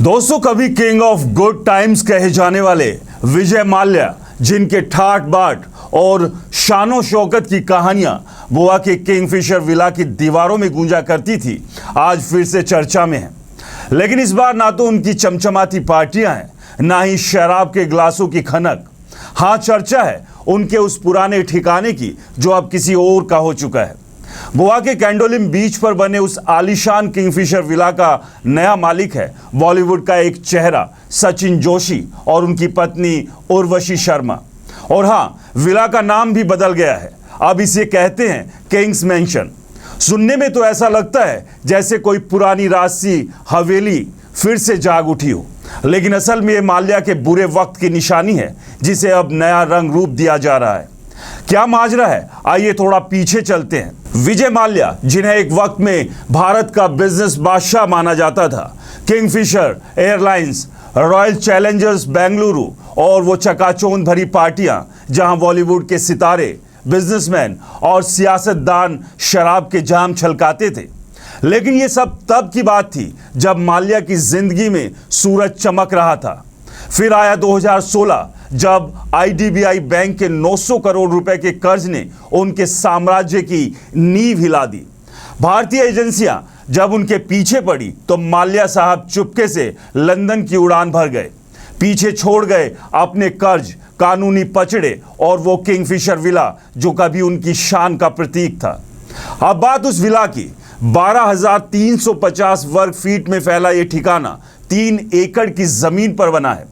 दोस्तों, कभी king of good times कहे जाने वाले विजय माल्या, जिनके ठाट बाट और शानो शौकत की कहानियां गोवा के किंगफिशर विला की दीवारों में गूंजा करती थी, आज फिर से चर्चा में है। लेकिन इस बार ना तो उनकी चमचमाती पार्टियां हैं, ना ही शराब के ग्लासों की खनक। हाँ, चर्चा है उनके उस पुराने ठिकाने की जो अब किसी और का हो चुका है। गोवा के कैंडोलिम बीच पर बने उस आलीशान किंगफिशर विला का नया मालिक है बॉलीवुड का एक चेहरा सचिन जोशी और उनकी पत्नी उर्वशी शर्मा। और हाँ, विला का नाम भी बदल गया है, अब इसे कहते हैं किंग्स मैंशन। सुनने में तो ऐसा लगता है जैसे कोई पुरानी राजसी हवेली फिर से जाग उठी हो, लेकिन असल में ये माल्या के बुरे वक्त की निशानी है जिसे अब नया रंग रूप दिया जा रहा है। क्या माजरा है, आइए थोड़ा पीछे चलते हैं। विजय माल्या, जिन्हें एक वक्त में भारत का बिजनेस बादशाह माना जाता था, Kingfisher airlines, royal Challengers Bengaluru और वो चकाचौंध भरी पार्टियां जहां बॉलीवुड के सितारे, बिजनेसमैन और सियासतदान शराब के जाम छलकाते थे। लेकिन ये सब तब की बात थी जब माल्या की जिंदगी में सूरज चमक रहा था। फिर आया 2016, जब आईडीबीआई बैंक के 900 करोड़ रुपए के कर्ज ने उनके साम्राज्य की नींव हिला दी। भारतीय एजेंसियां जब उनके पीछे पड़ी तो माल्या साहब चुपके से लंदन की उड़ान भर गए, पीछे छोड़ गए अपने कर्ज, कानूनी पचड़े और वो किंगफिशर विला जो कभी उनकी शान का प्रतीक था। अब बात उस विला की। 12,350 वर्ग फीट में फैला ये ठिकाना 3 एकड़ की जमीन पर बना है।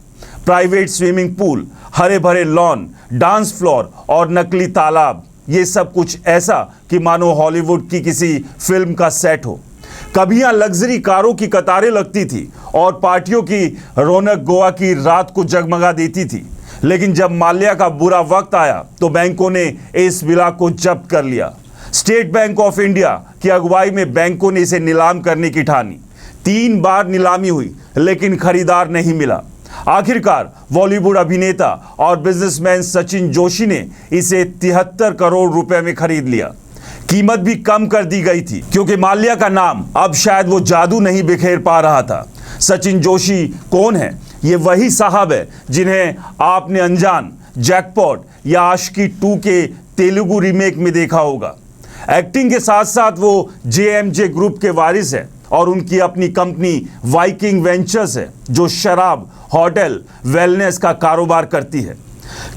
प्राइवेट स्विमिंग पूल, हरे भरे लॉन, डांस फ्लोर और नकली तालाब, ये सब कुछ ऐसा कि मानो हॉलीवुड की किसी फिल्म का सेट हो। कभी यहाँ लग्जरी कारों की कतारें लगती थी और पार्टियों की रौनक गोवा की रात को जगमगा देती थी। लेकिन जब माल्या का बुरा वक्त आया तो बैंकों ने इस विला को जब्त कर लिया। स्टेट बैंक ऑफ इंडिया की अगुवाई में बैंकों ने इसे नीलाम करने की ठानी। 3 बार नीलामी हुई लेकिन खरीदार नहीं मिला। आखिरकार बॉलीवुड अभिनेता और बिजनेसमैन सचिन जोशी ने इसे 73 करोड़ रुपए में खरीद लिया। कीमत भी कम कर दी गई थी क्योंकि माल्या का नाम अब शायद वो जादू नहीं बिखेर पा रहा था। सचिन जोशी कौन है? ये वही साहब है जिन्हें आपने अनजान, जैकपॉट या आशिकी 2 के तेलुगु रीमेक में देखा होगा। एक्टिंग के साथ साथ वो जेएमजे ग्रुप के वारिस है और उनकी अपनी कंपनी वाइकिंग वेंचर्स है जो शराब, होटल, वेलनेस का कारोबार करती है।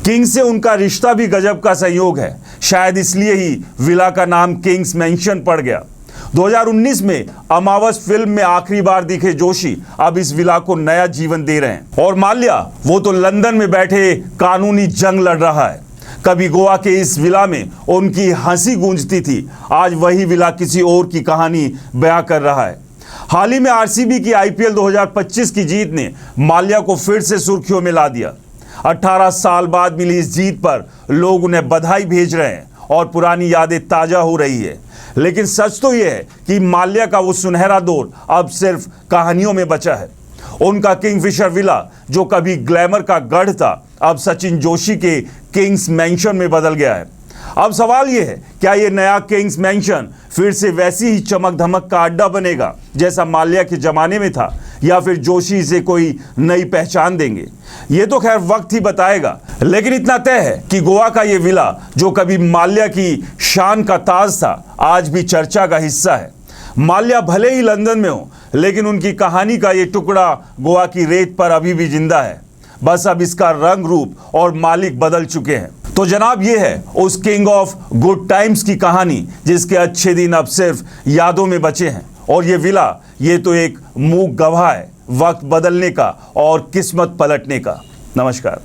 किंग से उनका रिश्ता भी गजब का संयोग है, शायद इसलिए ही विला का नाम किंग्स मैंशन पड़ गया। 2019 में अमावस फिल्म में आखिरी बार दिखे जोशी अब इस विला को नया जीवन दे रहे हैं। और माल्या, वो तो लंदन में बैठे कानूनी जंग लड़ रहा है। कभी गोवा के इस विला में उनकी हंसी गूंजती थी, आज वही विला किसी और की कहानी बयां कर रहा है। हाल ही में आरसीबी की आईपीएल 2025 की जीत ने माल्या को फिर से सुर्खियों में ला दिया। 18 साल बाद मिली इस जीत पर लोग उन्हें बधाई भेज रहे हैं और पुरानी यादें ताजा हो रही है। लेकिन सच तो यह है कि माल्या का वो सुनहरा दौर अब सिर्फ कहानियों में बचा है। उनका किंगफिशर विला जो कभी ग्लैमर का गढ़ था, अब सचिन जोशी के किंग्स मैंशन में बदल गया है। अब सवाल यह है, क्या ये नया किंग्स मैंशन फिर से वैसी ही चमक धमक का अड्डा बनेगा जैसा माल्या के जमाने में था, या फिर जोशी से कोई नई पहचान देंगे? ये तो खैर वक्त ही बताएगा। लेकिन इतना तय है कि गोवा का ये विला जो कभी माल्या की शान का ताज था, आज भी चर्चा का हिस्सा है। माल्या भले ही लंदन में हो, लेकिन उनकी कहानी का ये टुकड़ा गोवा की रेत पर अभी भी जिंदा है। बस अब इसका रंग रूप और मालिक बदल चुके हैं। तो जनाब, ये है उस किंग ऑफ गुड टाइम्स की कहानी जिसके अच्छे दिन अब सिर्फ यादों में बचे हैं। और ये विला, ये तो एक मूक गवाह है वक्त बदलने का और किस्मत पलटने का। नमस्कार।